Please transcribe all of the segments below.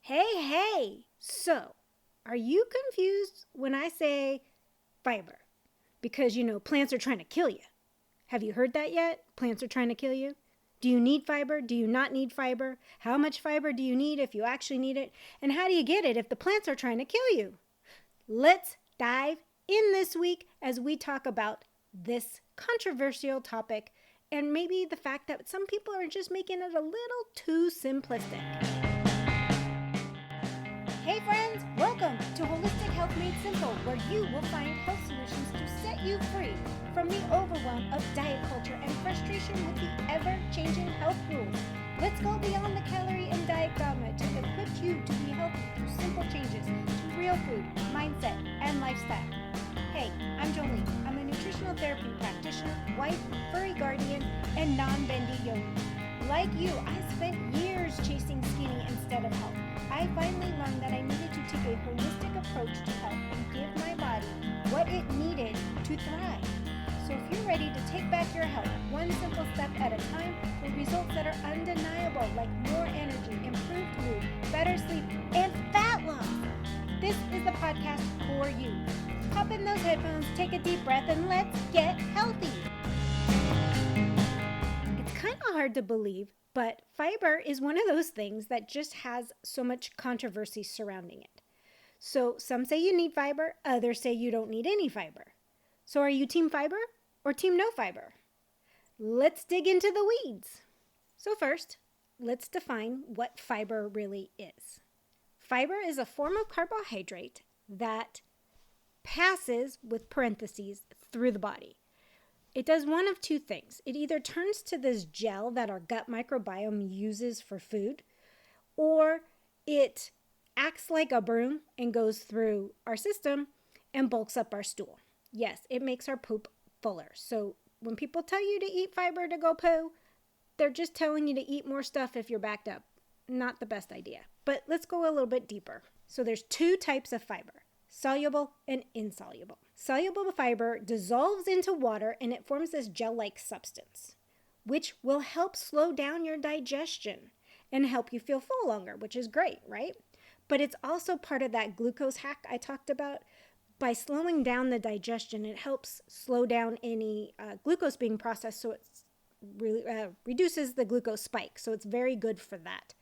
Hey! So, are you confused when I say fiber? Because, plants are trying to kill you. Have you heard that yet? Plants are trying to kill you? Do you need fiber? Do you not need fiber? How much fiber do you need if you actually need it? And how do you get it if the plants are trying to kill you? Let's dive in this week as we talk about this controversial topic and maybe the fact that some people are just making it a little too simplistic. Hey friends, welcome to Holistic Health Made Simple, where you will find health solutions to set you free from the overwhelm of diet culture and frustration with the ever-changing health rules. Let's go beyond the calorie and diet dogma to equip you to be healthy through simple changes to real food, mindset, and lifestyle. Hey, I'm Jolie. I'm a nutritional therapy practitioner, wife, furry guardian, and non-bendy yogi. Like you, I spent years chasing skinny instead of health. I finally learned that I needed to take a holistic approach to health and give my body what it needed to thrive. So if you're ready to take back your health one simple step at a time with results that are undeniable, like more energy, improved mood, better sleep, and fat loss, this is the podcast for you. Pop in those headphones, take a deep breath, and let's get healthy. It's kind of hard to believe, but fiber is one of those things that just has so much controversy surrounding it. So some say you need fiber, others say you don't need any fiber. So are you team fiber or team no fiber? Let's dig into the weeds. So first, let's define what fiber really is. Fiber is a form of carbohydrate that passes, with parentheses, through the body. It does one of two things. It either turns to this gel that our gut microbiome uses for food, or it acts like a broom and goes through our system and bulks up our stool. Yes, it makes our poop fuller. So when people tell you to eat fiber to go poo, they're just telling you to eat more stuff if you're backed up. Not the best idea. But let's go a little bit deeper. So there's two types of fiber: soluble and insoluble. Soluble fiber dissolves into water and it forms this gel-like substance, which will help slow down your digestion and help you feel full longer, which is great, right? But it's also part of that glucose hack I talked about. By slowing down the digestion, it helps slow down any glucose being processed, so it really reduces the glucose spike. So it's very good for that.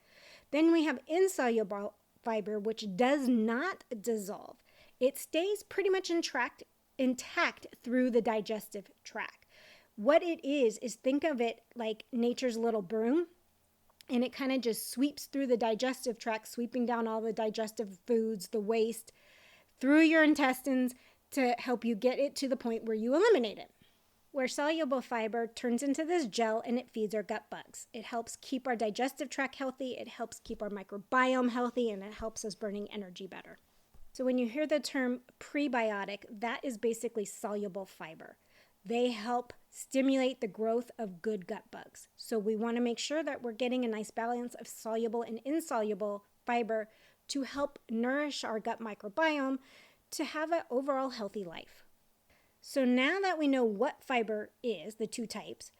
Then we have insoluble fiber, which does not dissolve. It stays pretty much intact through the digestive tract. What it is think of it like nature's little broom, and it kind of just sweeps through the digestive tract, sweeping down all the digestive foods, the waste, through your intestines to help you get it to the point where you eliminate it. Where soluble fiber turns into this gel and it feeds our gut bugs. It helps keep our digestive tract healthy, it helps keep our microbiome healthy, and it helps us burning energy better. So when you hear the term prebiotic, that is basically soluble fiber. They help stimulate the growth of good gut bugs. So we want to make sure that we're getting a nice balance of soluble and insoluble fiber to help nourish our gut microbiome to have an overall healthy life. So now that we know what fiber is, the two types,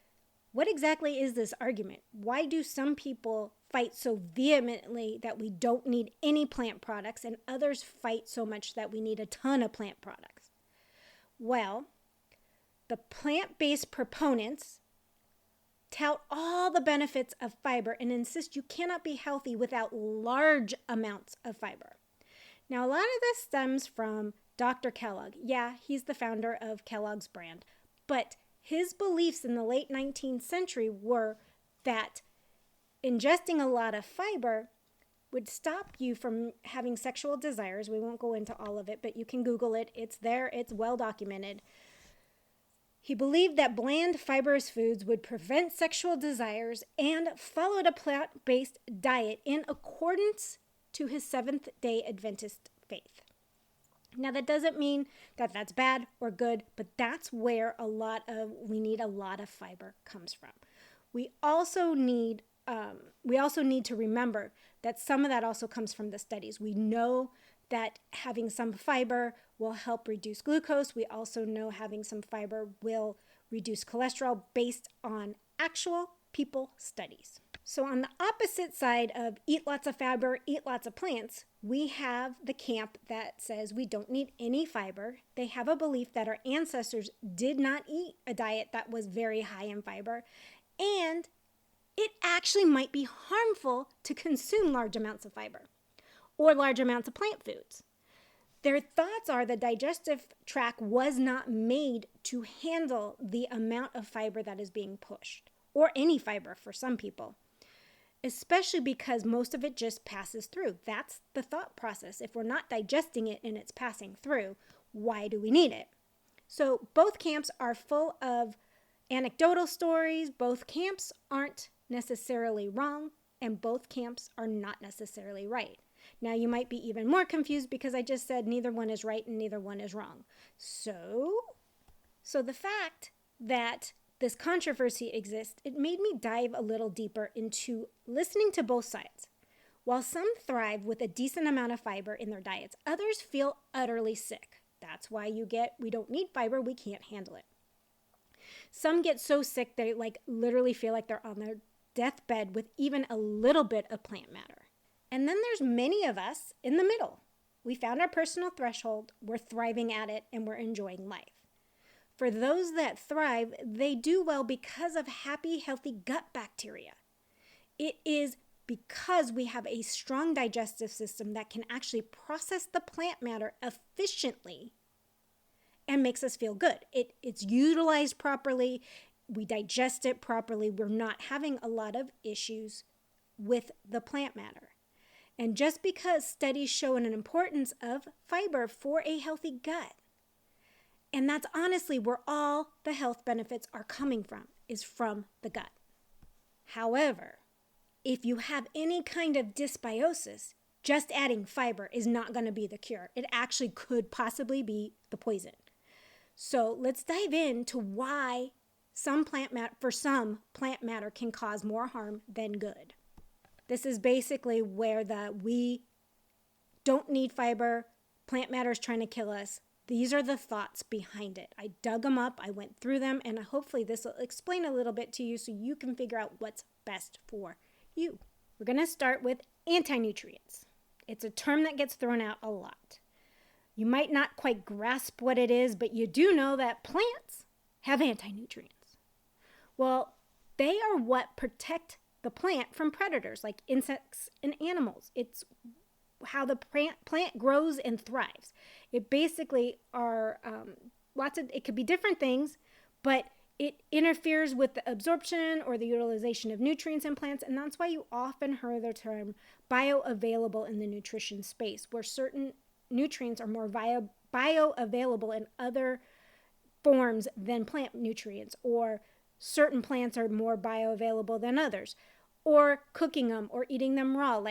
what exactly is this argument? Why do some people fight so vehemently that we don't need any plant products and others fight so much that we need a ton of plant products? Well, the plant-based proponents tout all the benefits of fiber and insist you cannot be healthy without large amounts of fiber. Now, a lot of this stems from Dr. Kellogg. Yeah, he's the founder of Kellogg's brand, but his beliefs in the late 19th century were that ingesting a lot of fiber would stop you from having sexual desires. We won't go into all of it, but you can Google it. It's there. It's well documented. He believed that bland, fibrous foods would prevent sexual desires and followed a plant-based diet in accordance to his Seventh-day Adventist faith. Now, that doesn't mean that that's bad or good, but that's where we need a lot of fiber comes from. We also need to remember that some of that also comes from the studies. We know that having some fiber will help reduce glucose. We also know having some fiber will reduce cholesterol based on actual people studies. So on the opposite side of eat lots of fiber, eat lots of plants, we have the camp that says we don't need any fiber. They have a belief that our ancestors did not eat a diet that was very high in fiber, and it actually might be harmful to consume large amounts of fiber or large amounts of plant foods. Their thoughts are the digestive tract was not made to handle the amount of fiber that is being pushed, or any fiber for some people, especially because most of it just passes through. That's the thought process. If we're not digesting it and it's passing through, why do we need it? So both camps are full of anecdotal stories. Both camps aren't necessarily wrong, and both camps are not necessarily right. Now you might be even more confused because I just said neither one is right and neither one is wrong. So the fact that this controversy exists, it made me dive a little deeper into listening to both sides. While some thrive with a decent amount of fiber in their diets, others feel utterly sick. That's why we don't need fiber, we can't handle it. Some get so sick they literally feel like they're on their deathbed with even a little bit of plant matter. And then there's many of us in the middle. We found our personal threshold, we're thriving at it, and we're enjoying life. For those that thrive, they do well because of happy, healthy gut bacteria. It is because we have a strong digestive system that can actually process the plant matter efficiently and makes us feel good. It's utilized properly. We digest it properly. We're not having a lot of issues with the plant matter. And just because studies show an importance of fiber for a healthy gut, and that's honestly where all the health benefits are coming from, is from the gut. However, if you have any kind of dysbiosis, just adding fiber is not going to be the cure. It actually could possibly be the poison. So let's dive into why some plant matter can cause more harm than good. This is basically where we don't need fiber, plant matter is trying to kill us. These are the thoughts behind it. I dug them up, I went through them, and hopefully this will explain a little bit to you so you can figure out what's best for you. We're going to start with antinutrients. It's a term that gets thrown out a lot. You might not quite grasp what it is, but you do know that plants have antinutrients. Well, they are what protect the plant from predators like insects and animals. It's how the plant grows and thrives. It basically are it could be different things, but it interferes with the absorption or the utilization of nutrients in plants, and that's why you often hear the term bioavailable in the nutrition space, where certain nutrients are more bioavailable in other forms than plant nutrients, or certain plants are more bioavailable than others, or cooking them or eating them raw.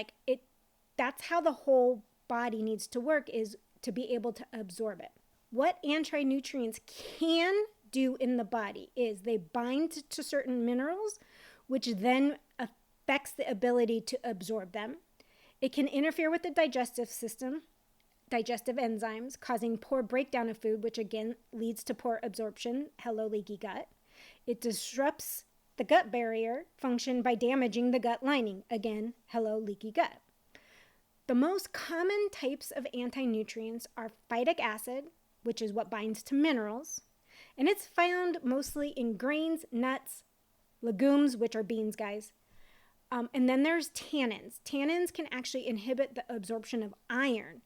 That's how the whole body needs to work, is to be able to absorb it. What anti-nutrients can do in the body is they bind to certain minerals, which then affects the ability to absorb them. It can interfere with the digestive system, digestive enzymes, causing poor breakdown of food, which again leads to poor absorption. Hello, leaky gut. It disrupts the gut barrier function by damaging the gut lining. Again, hello, leaky gut. The most common types of anti-nutrients are phytic acid, which is what binds to minerals, and it's found mostly in grains, nuts, legumes, which are beans, guys. And then there's tannins. Tannins can actually inhibit the absorption of iron,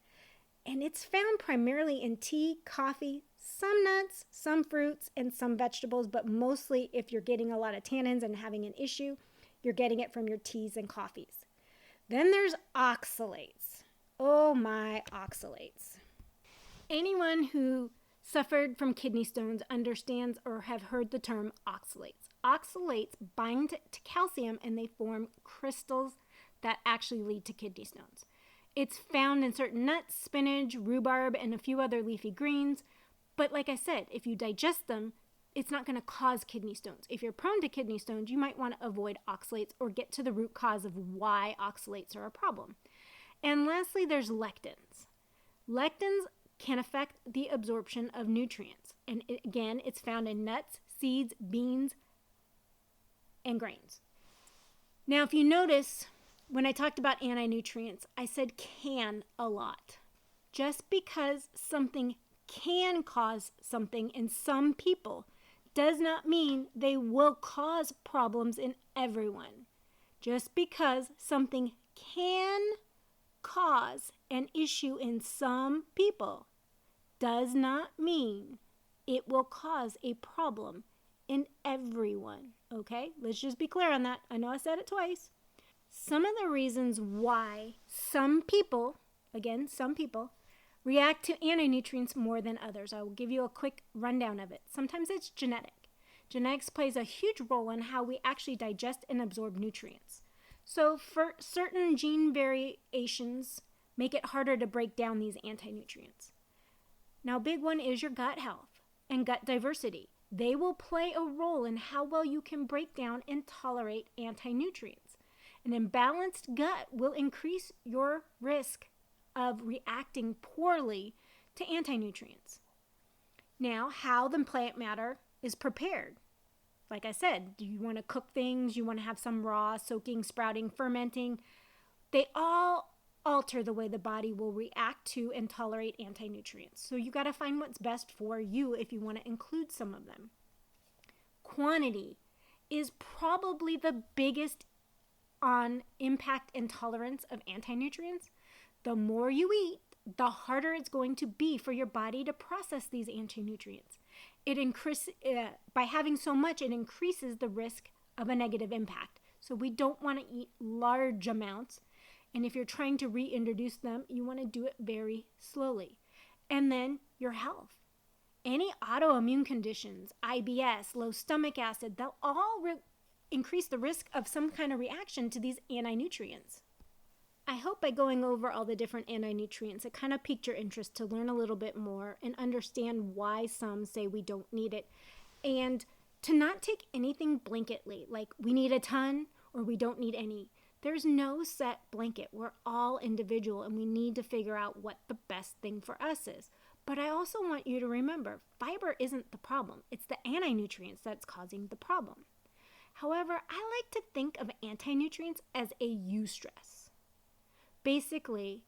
and it's found primarily in tea, coffee, some nuts, some fruits, and some vegetables, but mostly if you're getting a lot of tannins and having an issue, you're getting it from your teas and coffees. Then there's oxalates. Oh my, oxalates. Anyone who suffered from kidney stones understands or have heard the term oxalates. Oxalates bind to calcium and they form crystals that actually lead to kidney stones. It's found in certain nuts, spinach, rhubarb, and a few other leafy greens. But like I said, if you digest them, it's not going to cause kidney stones. If you're prone to kidney stones, you might want to avoid oxalates or get to the root cause of why oxalates are a problem. And lastly, there's lectins. Lectins can affect the absorption of nutrients. And again, it's found in nuts, seeds, beans, and grains. Now, if you notice, when I talked about anti-nutrients, I said can a lot. Just because something can cause something in some people does not mean they will cause problems in everyone. Just because something can cause an issue in some people does not mean it will cause a problem in everyone. Okay? Let's just be clear on that. I know I said it twice. Some of the reasons why some people, again, some people, react to anti-nutrients more than others. I will give you a quick rundown of it. Sometimes it's genetic. Genetics plays a huge role in how we actually digest and absorb nutrients. So for certain gene variations make it harder to break down these anti-nutrients. Now, a big one is your gut health and gut diversity. They will play a role in how well you can break down and tolerate anti-nutrients. An imbalanced gut will increase your risk of reacting poorly to anti-nutrients. Now, how the plant matter is prepared. Like I said, do you want to cook things? You want to have some raw, soaking, sprouting, fermenting? They all alter the way the body will react to and tolerate anti-nutrients. So you got to find what's best for you if you want to include some of them. Quantity is probably the biggest on impact and tolerance of anti-nutrients. The more you eat, the harder it's going to be for your body to process these anti-nutrients. By having so much, it increases the risk of a negative impact. So we don't want to eat large amounts. And if you're trying to reintroduce them, you want to do it very slowly. And then your health. Any autoimmune conditions, IBS, low stomach acid, they'll all increase the risk of some kind of reaction to these anti-nutrients. I hope by going over all the different anti-nutrients, it kind of piqued your interest to learn a little bit more and understand why some say we don't need it. And to not take anything blanketly, like we need a ton or we don't need any. There's no set blanket. We're all individual and we need to figure out what the best thing for us is. But I also want you to remember, fiber isn't the problem. It's the anti-nutrients that's causing the problem. However, I like to think of anti-nutrients as a eustress. Basically,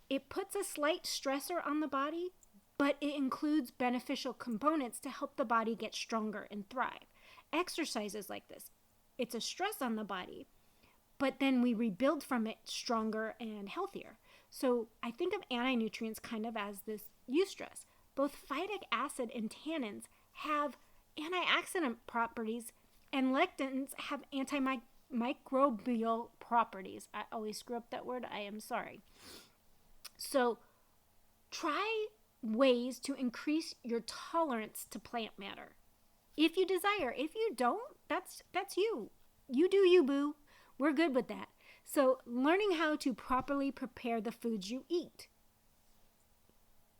it puts a slight stressor on the body, but it includes beneficial components to help the body get stronger and thrive. Exercises like this, it's a stress on the body, but then we rebuild from it stronger and healthier. So I think of anti-nutrients kind of as this eustress. Both phytic acid and tannins have antioxidant properties, and lectins have antimicrobial properties. I always screw up that word. I am sorry. So try ways to increase your tolerance to plant matter. If you desire. If you don't, that's you. You do you, boo. We're good with that. So learning how to properly prepare the foods you eat.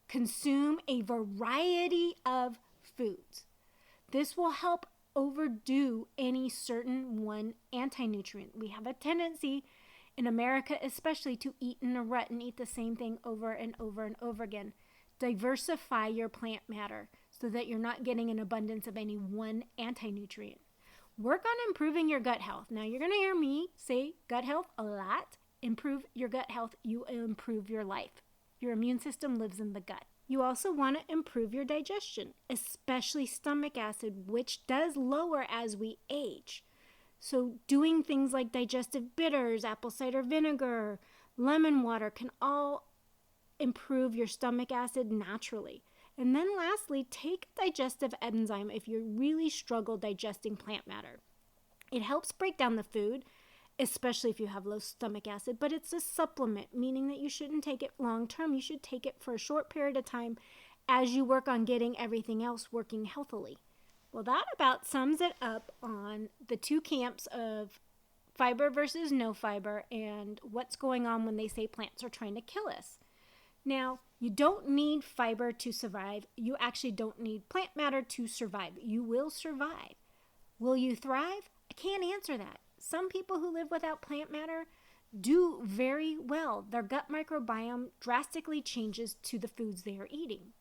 Consume a variety of foods. This will help overdo any certain one anti-nutrient. We have a tendency in America especially to eat in a rut and eat the same thing over and over and over again. Diversify your plant matter so that you're not getting an abundance of any one anti-nutrient. Work on improving your gut health. Now you're going to hear me say gut health a lot. Improve your gut health, you improve your life. Your immune system lives in the gut. You also want to improve your digestion, especially stomach acid, which does lower as we age. So doing things like digestive bitters, apple cider vinegar, lemon water can all improve your stomach acid naturally. And then lastly, take digestive enzyme if you really struggle digesting plant matter. It helps break down the food, especially if you have low stomach acid, but it's a supplement, meaning that you shouldn't take it long term. You should take it for a short period of time as you work on getting everything else working healthily. Well, that about sums it up on the two camps of fiber versus no fiber and what's going on when they say plants are trying to kill us. Now, you don't need fiber to survive. You actually don't need plant matter to survive. You will survive. Will you thrive? I can't answer that. Some people who live without plant matter do very well. Their gut microbiome drastically changes to the foods they are eating.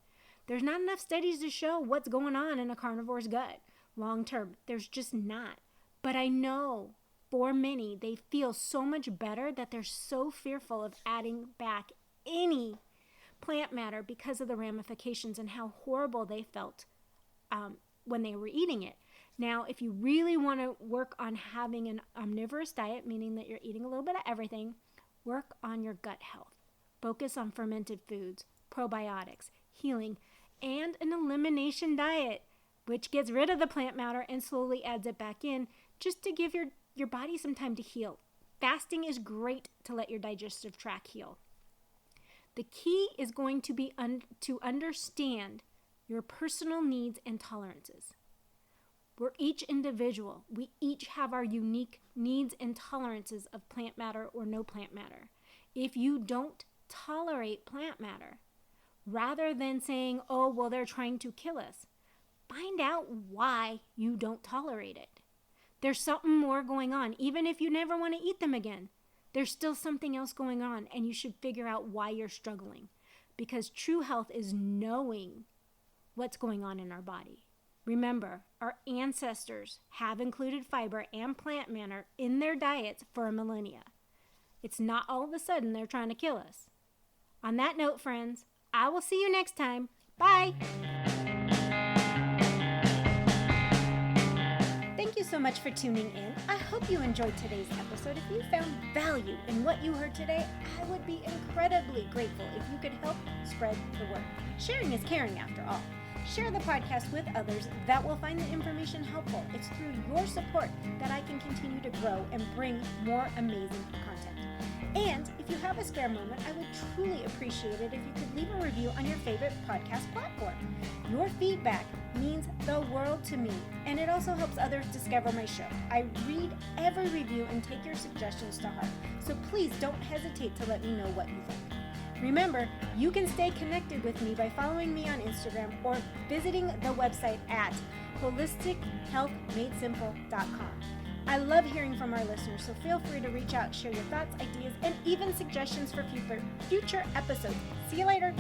There's not enough studies to show what's going on in a carnivore's gut long term. There's just not. But I know for many, they feel so much better that they're so fearful of adding back any plant matter because of the ramifications and how horrible they felt when they were eating it. Now, if you really want to work on having an omnivorous diet, meaning that you're eating a little bit of everything, work on your gut health. Focus on fermented foods, probiotics, healing, and an elimination diet, which gets rid of the plant matter and slowly adds it back in just to give your body some time to heal. Fasting is great to let your digestive tract heal. The key is going to be to understand your personal needs and tolerances. We're each individual. We each have our unique needs and tolerances of plant matter or no plant matter. If you don't tolerate plant matter, rather than saying, oh, well, they're trying to kill us, find out why you don't tolerate it. There's something more going on. Even if you never want to eat them again, there's still something else going on, and you should figure out why you're struggling. Because true health is knowing what's going on in our body. Remember, our ancestors have included fiber and plant matter in their diets for millennia. It's not all of a sudden they're trying to kill us. On that note, friends, I will see you next time. Bye! Thank you so much for tuning in. I hope you enjoyed today's episode. If you found value in what you heard today, I would be incredibly grateful if you could help spread the word. Sharing is caring after all. Share the podcast with others that will find the information helpful. It's through your support that I can continue to grow and bring more amazing content. And if you have a spare moment, I would truly appreciate it if you could leave a review on your favorite podcast platform. Your feedback means the world to me, and it also helps others discover my show. I read every review and take your suggestions to heart, so please don't hesitate to let me know what you think. Remember, you can stay connected with me by following me on Instagram or visiting the website at holistichealthmadesimple.com. I love hearing from our listeners, so feel free to reach out, share your thoughts, ideas, and even suggestions for future episodes. See you later.